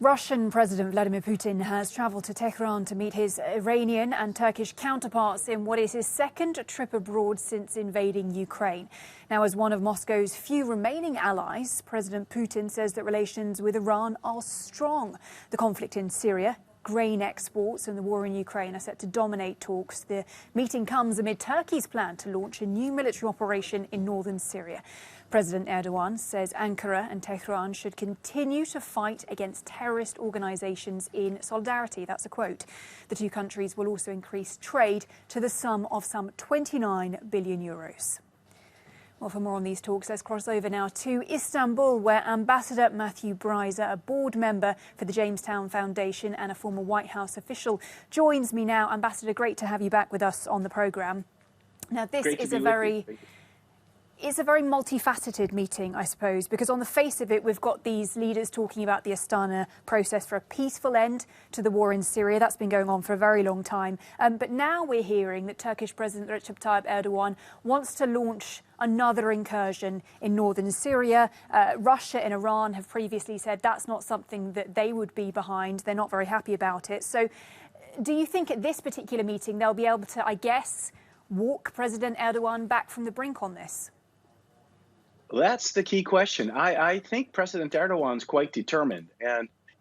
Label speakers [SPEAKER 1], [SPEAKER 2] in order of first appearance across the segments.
[SPEAKER 1] Russian President Vladimir Putin has travelled to Tehran to meet his Iranian and Turkish counterparts in what is his second trip abroad since invading Ukraine. Now, as one of Moscow's few remaining allies, President Putin says that relations with Iran are strong. The conflict in Syria, grain exports and the war in Ukraine are set to dominate talks. The meeting comes amid Turkey's plan to launch a new military operation in northern Syria. President Erdogan says Ankara and Tehran should continue to fight against terrorist organisations in solidarity. That's a quote. The two countries will also increase trade to the sum of some 29 billion euros. Well, for more on these talks, let's cross over now to Istanbul, where Ambassador Matthew Bryser, a board member for the Jamestown Foundation and a former White House official, joins me now. Ambassador, great to have you back with us on the programme. Now, this is a very multifaceted meeting, I suppose, because on the face of it, we've got these leaders talking about the Astana process for a peaceful end to the war in Syria. That's been going on for a very long time. But now we're hearing that Turkish President Recep Tayyip Erdogan wants to launch another incursion in northern Syria. Russia and Iran have previously said that's not something that they would be behind. They're not very happy about it. So do you think at this particular meeting they'll be able to, I guess, walk President Erdogan back from the brink on this?
[SPEAKER 2] That's the key question. I think President Erdogan's quite determined,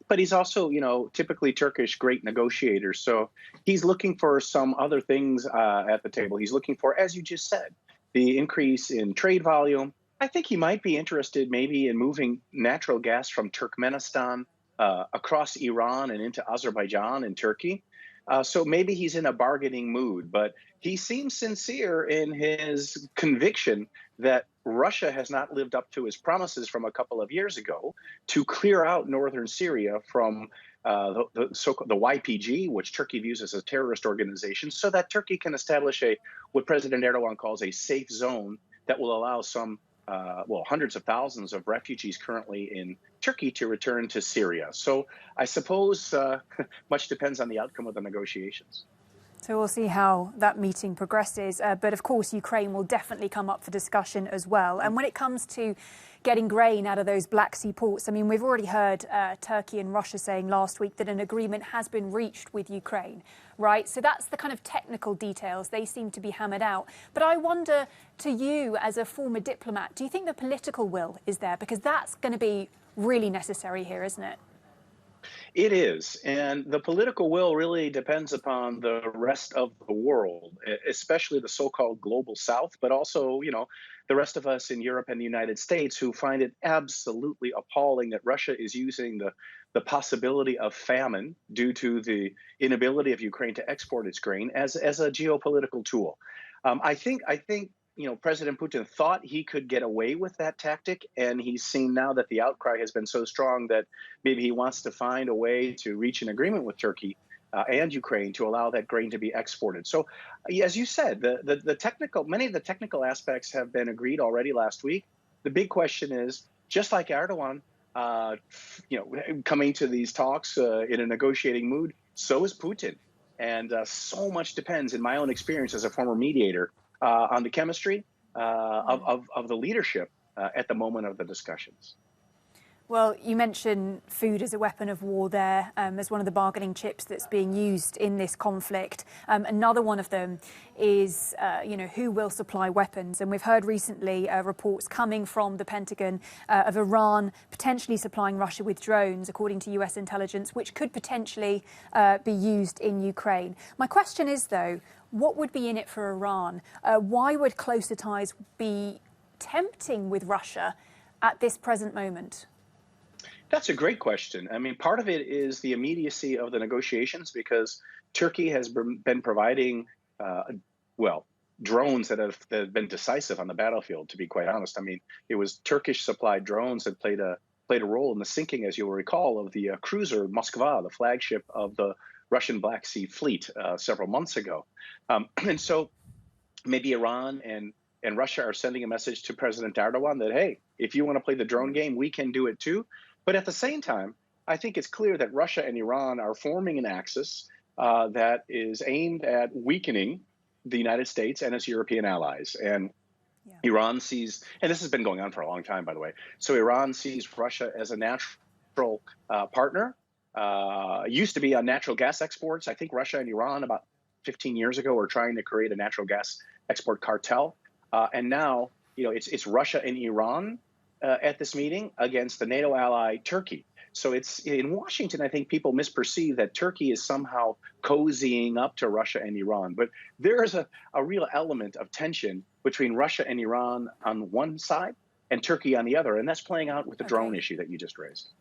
[SPEAKER 2] but he's also, typically Turkish great negotiator. So he's looking for some other things at the table. He's looking for, as you just said, the increase in trade volume. I think he might be interested maybe in moving natural gas from Turkmenistan across Iran and into Azerbaijan and Turkey. So maybe he's in a bargaining mood, but he seems sincere in his conviction that Russia has not lived up to his promises from a couple of years ago to clear out northern Syria from the YPG, which Turkey views as a terrorist organization, so that Turkey can establish what President Erdogan calls a safe zone that will allow some hundreds of thousands of refugees currently in Turkey to return to Syria. So I suppose much depends on the outcome of the negotiations.
[SPEAKER 1] So we'll see how that meeting progresses. But of course, Ukraine will definitely come up for discussion as well. And when it comes to getting grain out of those Black Sea ports, I mean, we've already heard Turkey and Russia saying last week that an agreement has been reached with Ukraine, right? So that's the kind of technical details. They seem to be hammered out. But I wonder, to you as a former diplomat, do you think the political will is there? Because that's going to be really necessary here, isn't it?
[SPEAKER 2] It is. And the political will really depends upon the rest of the world, especially the so-called global South, but also, the rest of us in Europe and the United States who find it absolutely appalling that Russia is using the possibility of famine due to the inability of Ukraine to export its grain as a geopolitical tool. I think President Putin thought he could get away with that tactic, and he's seen now that the outcry has been so strong that maybe he wants to find a way to reach an agreement with Turkey and Ukraine to allow that grain to be exported. So, as you said, many of the technical aspects have been agreed already last week. The big question is, just like Erdogan, coming to these talks in a negotiating mood, so is Putin, and so much depends, in my own experience as a former mediator, on the chemistry of the leadership at the moment of the discussions.
[SPEAKER 1] Well, you mentioned food as a weapon of war there, as one of the bargaining chips that's being used in this conflict. Another one of them is, who will supply weapons? And we've heard recently reports coming from the Pentagon of Iran potentially supplying Russia with drones, according to US intelligence, which could potentially be used in Ukraine. My question is, though, what would be in it for Iran? Why would closer ties be tempting with Russia at this present moment?
[SPEAKER 2] That's a great question. I mean, part of it is the immediacy of the negotiations because Turkey has been providing, drones that have been decisive on the battlefield, to be quite honest. I mean, it was Turkish supplied drones that played a role in the sinking, as you'll recall, of the cruiser Moskva, the flagship of the Russian Black Sea Fleet several months ago. And so maybe Iran and Russia are sending a message to President Erdogan that, hey, if you want to play the drone game, we can do it too. But at the same time, I think it's clear that Russia and Iran are forming an axis that is aimed at weakening the United States and its European allies. And Iran sees, and this has been going on for a long time, by the way, so Iran sees Russia as a natural partner used to be on natural gas exports. I think Russia and Iran about 15 years ago were trying to create a natural gas export cartel. And now, it's Russia and Iran at this meeting against the NATO ally Turkey. So it's in Washington, I think people misperceive that Turkey is somehow cozying up to Russia and Iran. But there is a real element of tension between Russia and Iran on one side and Turkey on the other. And that's playing out with the drone issue that you just raised.